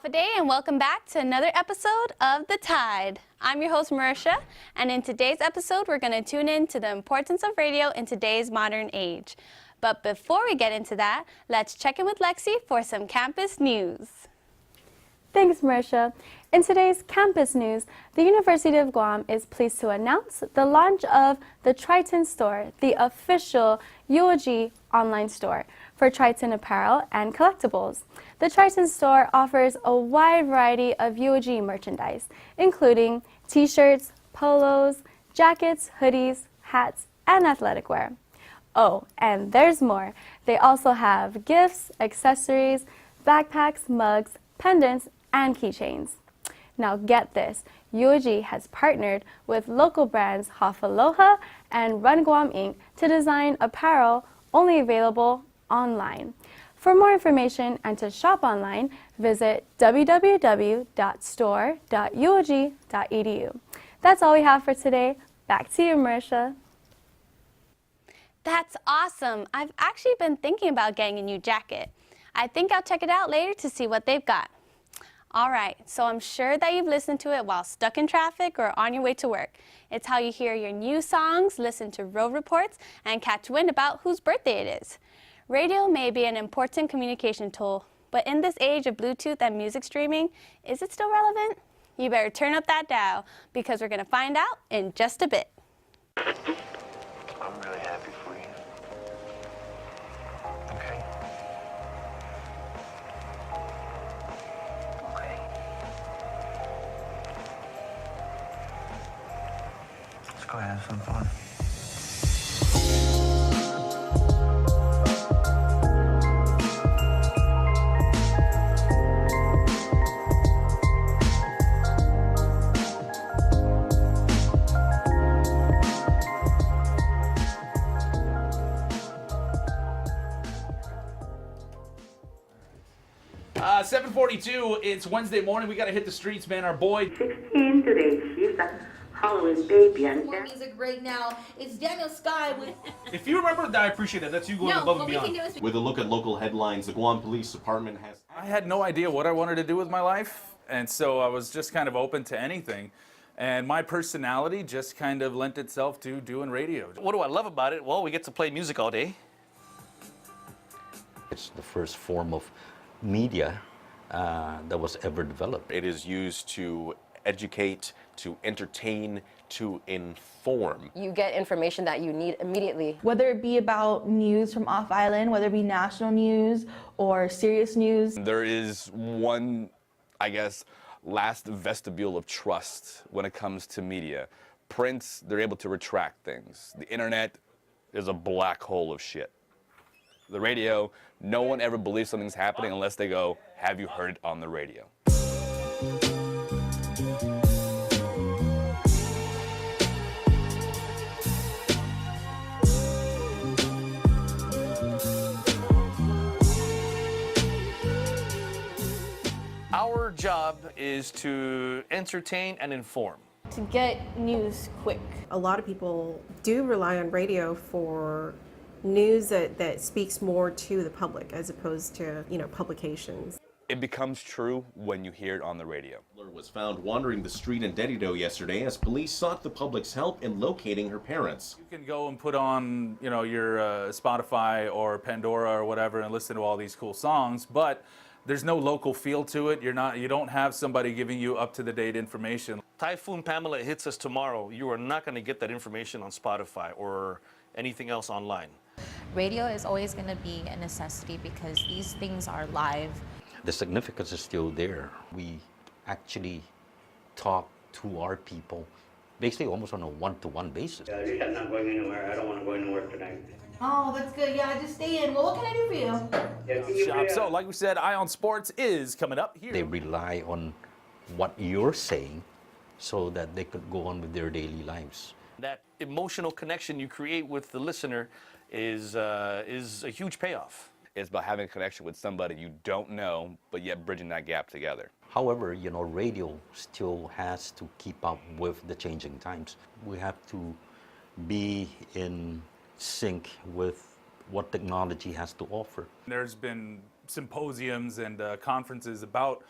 Aloha day and welcome back to another episode of The Tide. I'm your host Marisha, and in today's episode we're going to tune in to the importance of radio in today's modern age. But before we get into that, let's check in with Lexi for some campus news. Thanks, Marisha. In today's campus news, the University of Guam is pleased to announce the launch of the Triton Store, the official UOG online store for Triton apparel and collectibles. The Triton Store offers a wide variety of UOG merchandise, including t-shirts, polos, jackets, hoodies, hats, and athletic wear. Oh, and there's more. They also have gifts, accessories, backpacks, mugs, pendants, and keychains. Now get this, UOG has partnered with local brands Hafaloha and Run Guam Inc. to design apparel only available online. For more information and to shop online, visit www.store.uog.edu. That's all we have for today. Back to you, Marisha. That's awesome. I've actually been thinking about getting a new jacket. I think I'll check it out later to see what they've got. All right, so I'm sure that you've listened to it while stuck in traffic or on your way to work. It's how you hear your new songs, listen to road reports, and catch wind about whose birthday it is. Radio may be an important communication tool, but in this age of Bluetooth and music streaming, is it still relevant? You better turn up that dial, because we're gonna find out in just a bit. I'm really happy for you. Okay? Okay. Let's go have some fun. Uh, 7:42. It's Wednesday morning. We got to hit the streets, man. Our boy. 16 today. She's a Halloween baby. And More music right now. It's Daniel Sky with. If you remember that, I appreciate it. That's you going above and beyond. With a look at local headlines, the Guam Police Department has... I had no idea what I wanted to do with my life, and so I was just kind of open to anything. And my personality just kind of lent itself to doing radio. What do I love about it? Well, we get to play music all day. It's the first form of media that was ever developed. It is used to educate, to entertain, to inform. You get information that you need immediately. Whether it be about news from off island, whether it be national news or serious news. There is one, I guess, last vestibule of trust when it comes to media. Print, they're able to retract things. The internet is a black hole of shit. The radio, no one ever believes something's happening unless they go, have you heard it on the radio? Our job is to entertain and inform. To get news quick. A lot of people do rely on radio for news that speaks more to the public as opposed to, publications. It becomes true when you hear it on the radio. Was found wandering the street in Dedido yesterday as police sought the public's help in locating her parents. You can go and put on, your Spotify or Pandora or whatever and listen to all these cool songs, but there's no local feel to it. You don't have somebody giving you up-to-the-date information. Typhoon Pamela hits us tomorrow. You are not going to get that information on Spotify or anything else online. Radio is always going to be a necessity because these things are live. The significance is still there. We actually talk to our people basically almost on a one-to-one basis. I'm not going anywhere. I don't want to go anywhere tonight. Oh, that's good. Yeah, just stay in. Well, what can I do for you? Shop. So, like we said, Eye on Sports is coming up here. They rely on what you're saying so that they could go on with their daily lives. That emotional connection you create with the listener is a huge payoff. It's about having a connection with somebody you don't know, but yet bridging that gap together. However, radio still has to keep up with the changing times. We have to be in sync with what technology has to offer. There's been symposiums and conferences about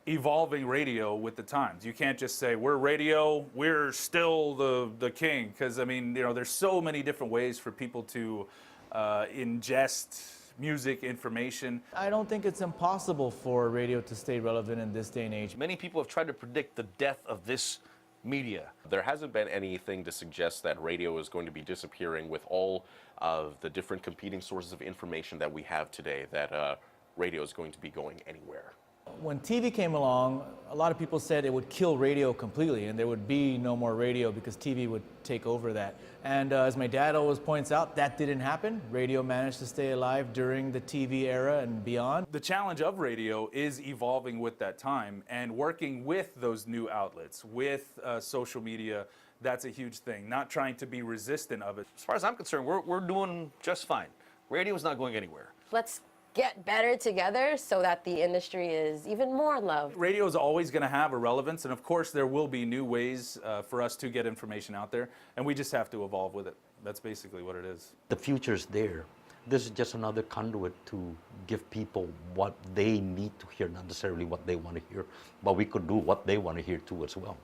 evolving radio with the times. You can't just say we're radio, we're still the king, because I mean, you know, there's so many different ways for people to ingest music information. I don't think it's impossible for radio to stay relevant in this day and age. Many people have tried to predict the death of this media. There hasn't been anything to suggest that radio is going to be disappearing with all of the different competing sources of information that we have today, that radio is going to be going anywhere. When TV came along, a lot of people said it would kill radio completely and there would be no more radio because TV would take over that. And as my dad always points out, that didn't happen. Radio managed to stay alive during the TV era and beyond. The challenge of radio is evolving with that time and working with those new outlets, with social media. That's a huge thing, not trying to be resistant of it. As far as I'm concerned, we're doing just fine. Radio is not going anywhere. Let's get better together so that the industry is even more loved. Radio is always going to have a relevance, and of course there will be new ways for us to get information out there, and we just have to evolve with it. That's basically what it is. The future's there. This is just another conduit to give people what they need to hear, not necessarily what they want to hear, but we could do what they want to hear too as well.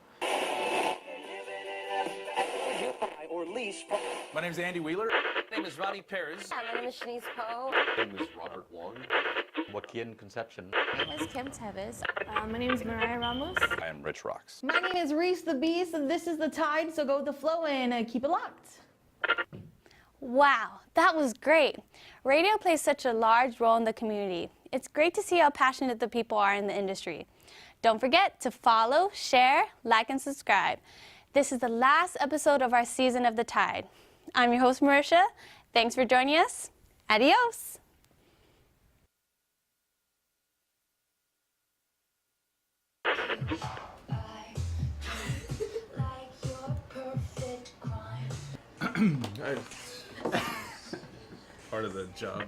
My name is Andy Wheeler. My name is Ronnie Perez. My name is Shanice Poe. My name is Robert Wong. Joaquin Concepcion. My name is Kim Tevez. My name is Mariah Ramos. I am Rich Rocks. My name is Reese the Beast, and this is The Tide, so go with the flow and keep it locked. Wow, that was great. Radio plays such a large role in the community. It's great to see how passionate the people are in the industry. Don't forget to follow, share, like, and subscribe. This is the last episode of our season of The Tide. I'm your host, Marisha. Thanks for joining us. Adios. Part of the job.